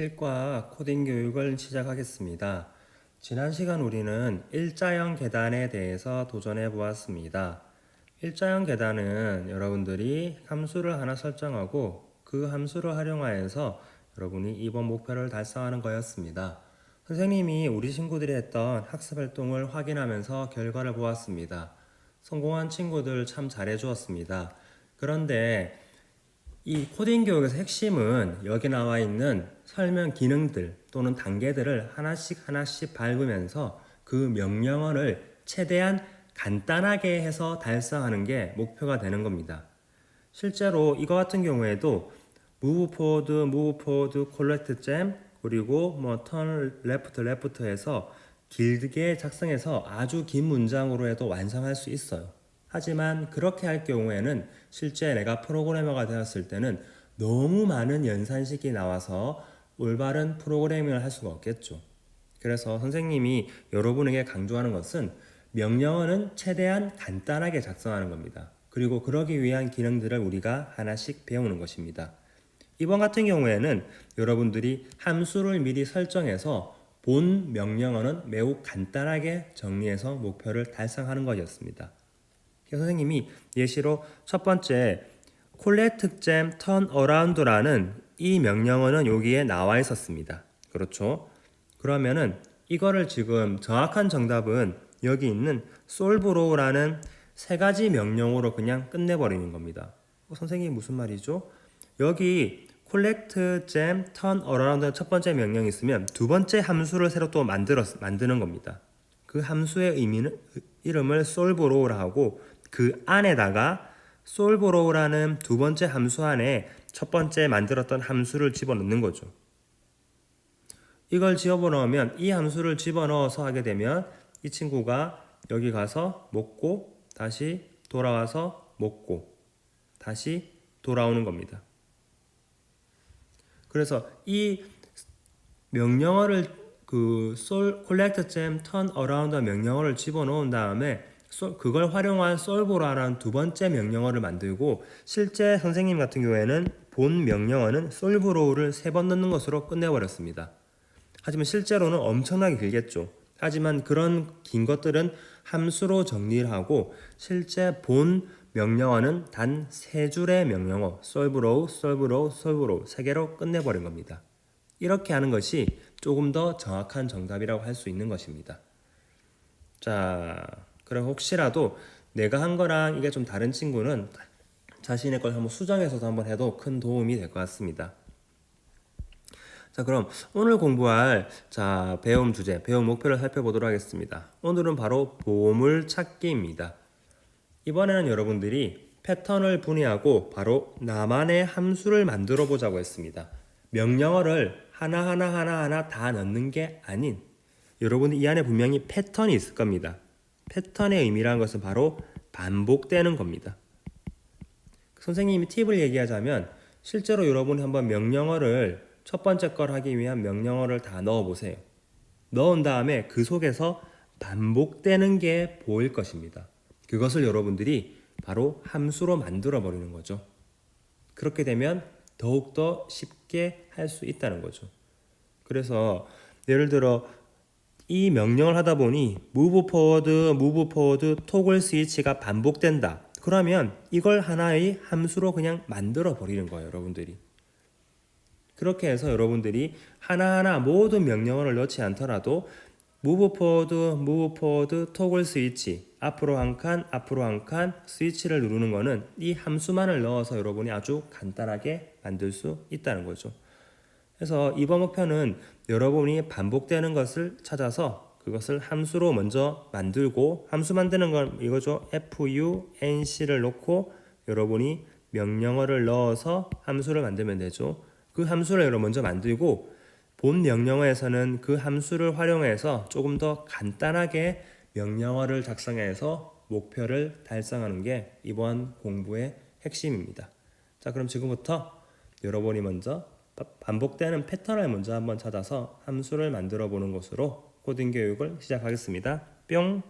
실과 코딩 교육을 시작하겠습니다. 지난 시간 우리는 일자형 계단에 대해서 도전해 보았습니다. 일자형 계단은 여러분들이 함수를 하나 설정하고 그 함수를 활용하여서 여러분이 이번 목표를 달성하는 거였습니다. 선생님이 우리 친구들이 했던 학습 활동을 확인하면서 결과를 보았습니다. 성공한 친구들 참 잘해 주었습니다. 그런데 이 코딩 교육에서 핵심은 여기 나와 있는 설명 기능들 또는 단계들을 하나씩 밟으면서 그 명령어를 최대한 간단하게 해서 달성하는 게 목표가 되는 겁니다. 실제로 이거 같은 경우에도 move forward, collect gem 그리고 turn left 해서 길게 작성해서 아주 긴 문장으로 해도 완성할 수 있어요. 하지만 그렇게 할 경우에는 실제 내가 프로그래머가 되었을 때는 너무 많은 연산식이 나와서 올바른 프로그래밍을 할 수가 없겠죠. 그래서 선생님이 여러분에게 강조하는 것은 명령어는 최대한 간단하게 작성하는 겁니다. 그리고 그러기 위한 기능들을 우리가 하나씩 배우는 것입니다. 이번 같은 경우에는 여러분들이 함수를 미리 설정해서 본 명령어는 매우 간단하게 정리해서 목표를 달성하는 것이었습니다. 선생님이 예시로 첫 번째 collect gem turn around라는 이 명령어는 여기에 나와 있었습니다. 그렇죠? 그러면은 이거를 지금 정확한 정답은 여기 있는 solve row라는 세 가지 명령어로 그냥 끝내버리는 겁니다. 선생님 무슨 말이죠? 여기 collect gem turn around 첫 번째 명령이 있으면 두 번째 함수를 새로 또 만드는 겁니다. 그 함수의 이름을 solve row라 하고 그 안에다가 solve row라는 두 번째 함수 안에 첫 번째 만들었던 함수를 집어넣는 거죠. 이걸 집어넣으면 이 함수를 집어넣어서 하게 되면 이 친구가 여기 가서 먹고 다시 돌아와서 먹고 다시 돌아오는 겁니다. 그래서 이 명령어를 collect gem turn around 명령어를 집어넣은 다음에 그걸 활용한 solve라는 두 번째 명령어를 만들고 실제 선생님 같은 경우에는 본 명령어는 solve row를 3번 넣는 것으로 끝내버렸습니다. 하지만 실제로는 엄청나게 길겠죠. 하지만 그런 긴 것들은 함수로 정리를 하고 실제 본 명령어는 단 3줄의 명령어 solve row, solve row, solve row 3개로 끝내버린 겁니다. 이렇게 하는 것이 조금 더 정확한 정답이라고 할 수 있는 것입니다. 자, 그럼 혹시라도 내가 한 거랑 이게 좀 다른 친구는 자신의 걸 한번 수정해서도 한번 해도 큰 도움이 될 것 같습니다. 자, 그럼 오늘 공부할 배움 주제, 배움 목표를 살펴보도록 하겠습니다. 오늘은 바로 보물 찾기입니다. 이번에는 여러분들이 패턴을 분해하고 바로 나만의 함수를 만들어 보자고 했습니다. 명령어를 하나 다 넣는 게 아닌 여러분 이 안에 분명히 패턴이 있을 겁니다. 패턴의 의미라는 것은 바로 반복되는 겁니다. 선생님이 팁을 얘기하자면 실제로 여러분이 한번 명령어를 첫 번째 걸 하기 위한 명령어를 다 넣어보세요. 넣은 다음에 그 속에서 반복되는 게 보일 것입니다. 그것을 여러분들이 바로 함수로 만들어 버리는 거죠. 그렇게 되면 더욱더 쉽게 할 수 있다는 거죠. 그래서 예를 들어 이 명령을 하다 보니 move forward, toggle 스위치가 반복된다. 그러면 이걸 하나의 함수로 그냥 만들어 버리는 거예요, 여러분들이. 그렇게 해서 여러분들이 하나하나 모든 명령어를 넣지 않더라도 move forward, toggle 스위치 앞으로 한 칸 스위치를 누르는 거는 이 함수만을 넣어서 여러분이 아주 간단하게 만들 수 있다는 거죠. 그래서 이번 목표는 여러분이 반복되는 것을 찾아서 그것을 함수로 먼저 만들고 함수 만드는 건 이거죠. func를 넣고 여러분이 명령어를 넣어서 함수를 만들면 되죠. 그 함수를 여러분 먼저 만들고 본 명령어에서는 그 함수를 활용해서 조금 더 간단하게 명령어를 작성해서 목표를 달성하는 게 이번 공부의 핵심입니다. 자, 그럼 지금부터 여러분이 먼저 반복되는 패턴을 먼저 한번 찾아서 함수를 만들어 보는 것으로 코딩 교육을 시작하겠습니다. 뿅!